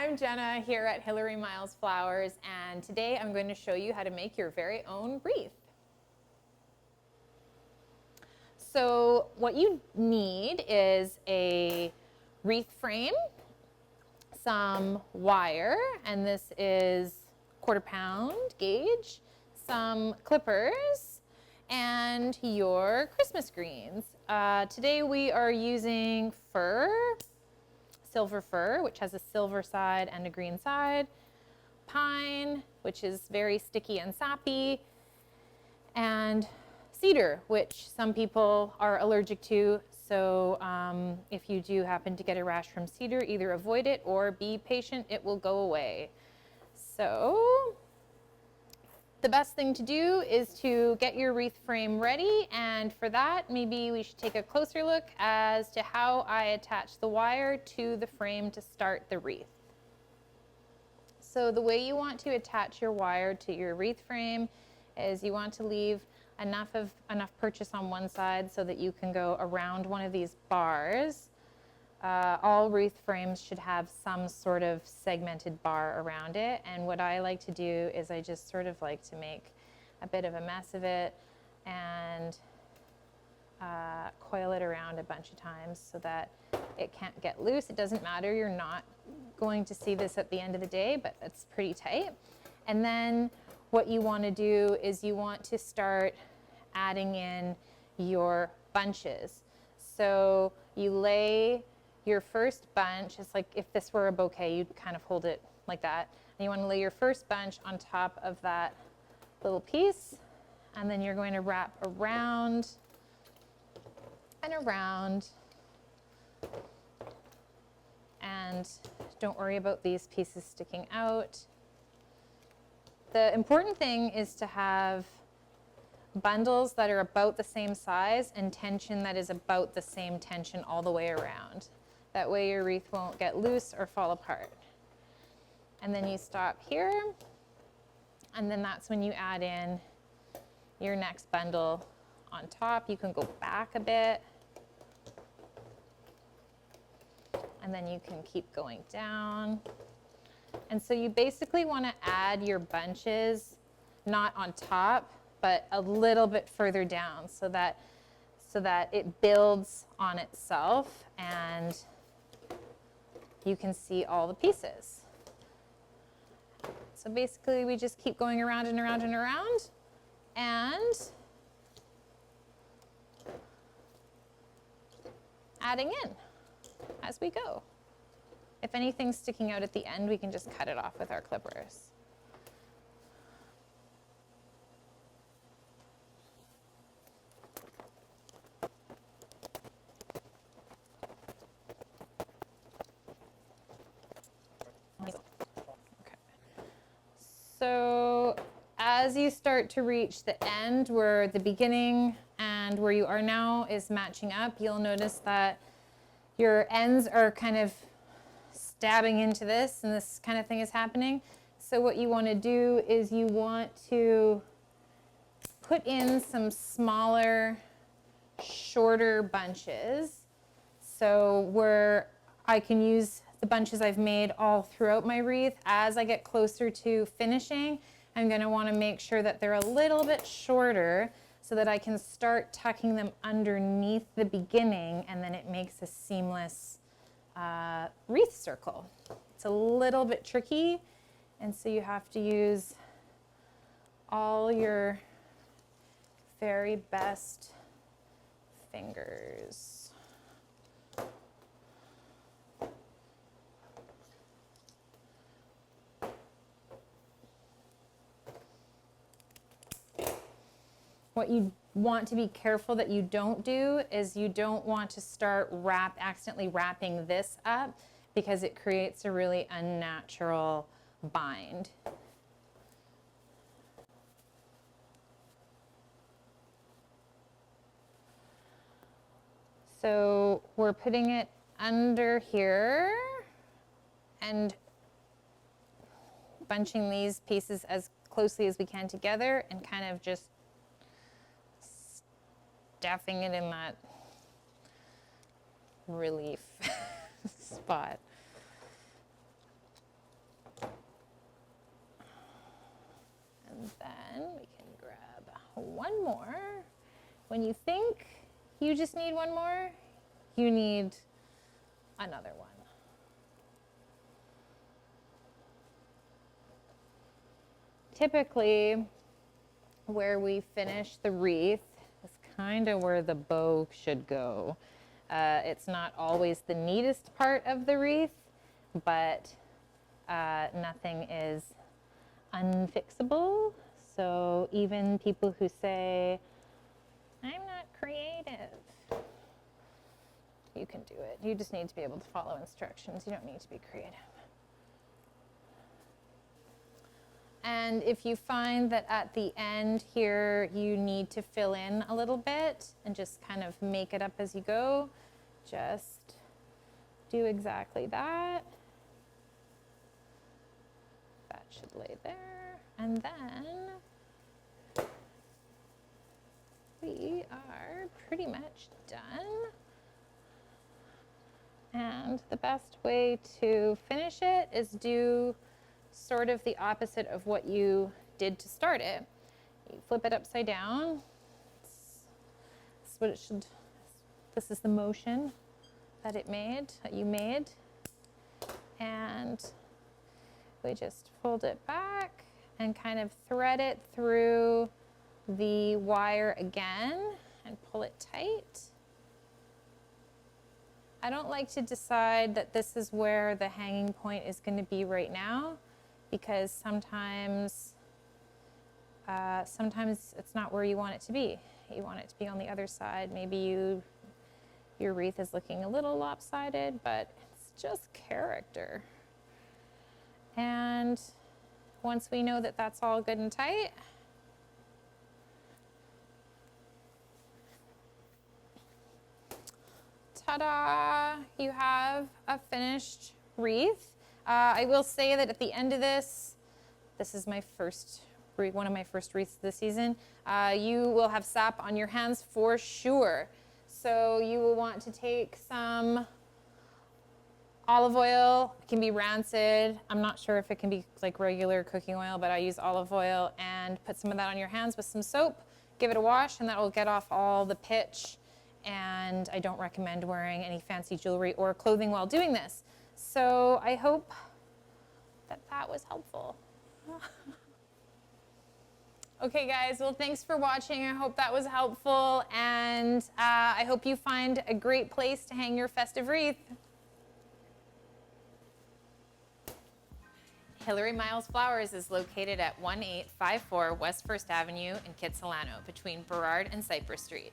I'm Jehna here at Hilary Miles Flowers, and today I'm going to show you how to make your very own wreath. So what you need is a wreath frame, some wire, and this is 1/4 pound gauge, some clippers, and your Christmas greens. Today we are using fir, silver fir, which has a silver side and a green side, pine, which is very sticky and sappy, and cedar, which some people are allergic to. So if you do happen to get a rash from cedar, either avoid it or be patient, it will go away. So the best thing to do is to get your wreath frame ready, and for that, maybe we should take a closer look as to how I attach the wire to the frame to start the wreath. So the way you want to attach your wire to your wreath frame is you want to leave enough purchase on one side so that you can go around one of these bars. All wreath frames should have some sort of segmented bar around it, and what I like to do is I just sort of like to make a bit of a mess of it and coil it around a bunch of times so that it can't get loose. It doesn't matter, you're not going to see this at the end of the day, but it's pretty tight. And then what you want to do is you want to start adding in your bunches. So you lay your first bunch, it's like if this were a bouquet, you'd kind of hold it like that. And you want to lay your first bunch on top of that little piece, and then you're going to wrap around and around. And don't worry about these pieces sticking out. The important thing is to have bundles that are about the same size and tension that is about the same tension all the way around. That way your wreath won't get loose or fall apart. And then you stop here, and then that's when you add in your next bundle on top. You can go back a bit, and then you can keep going down. And so you basically want to add your bunches not on top, but a little bit further down so that it builds on itself and you can see all the pieces. So basically we just keep going around and around and around, and adding in as we go. If anything's sticking out at the end, we can just cut it off with our clippers. Okay. So as you start to reach the end where the beginning and where you are now is matching up, you'll notice that your ends are kind of stabbing into this, and this kind of thing is happening. So what you want to do is you want to put in some smaller, shorter bunches. So where I can use the bunches I've made all throughout my wreath, as I get closer to finishing, I'm going to want to make sure that they're a little bit shorter so that I can start tucking them underneath the beginning, and then it makes a seamless wreath circle. It's a little bit tricky, and so you have to use all your very best fingers. What you want to be careful that you don't do is you don't want to start accidentally wrapping this up, because it creates a really unnatural bind. So we're putting it under here and bunching these pieces as closely as we can together and kind of just stuffing it in that relief spot. one more. When you think you just need one more, you need another one. Typically, where we finish the wreath is kind of where the bow should go. It's not always the neatest part of the wreath, but nothing is unfixable. So even people who say, I'm not creative, you can do it. You just need to be able to follow instructions. You don't need to be creative. And if you find that at the end here you need to fill in a little bit and just kind of make it up as you go, just do exactly that. That should lay there. And then we are pretty much done. And the best way to finish it is do sort of the opposite of what you did to start it. You flip it upside down. This is what it should, this is the motion that you made. And we just fold it back and kind of thread it through the wire again and pull it tight. I don't like to decide that this is where the hanging point is going to be right now, because sometimes it's not where you want it to be. You want it to be on the other side. Maybe your wreath is looking a little lopsided, but it's just character. And once we know that that's all good and tight, ta-da! You have a finished wreath. I will say that at the end of this is my first wreath, one of my first wreaths this season. You will have sap on your hands for sure. So you will want to take some olive oil. It can be rancid. I'm not sure if it can be like regular cooking oil, but I use olive oil, and put some of that on your hands with some soap. Give it a wash, and that will get off all the pitch. And I don't recommend wearing any fancy jewelry or clothing while doing this. So I hope that that was helpful. Okay guys, well thanks for watching. I hope that was helpful, and I hope you find a great place to hang your festive wreath. Hilary Miles Flowers is located at 1854 West 1st Avenue in Kitsilano, between Burrard and Cypress Street.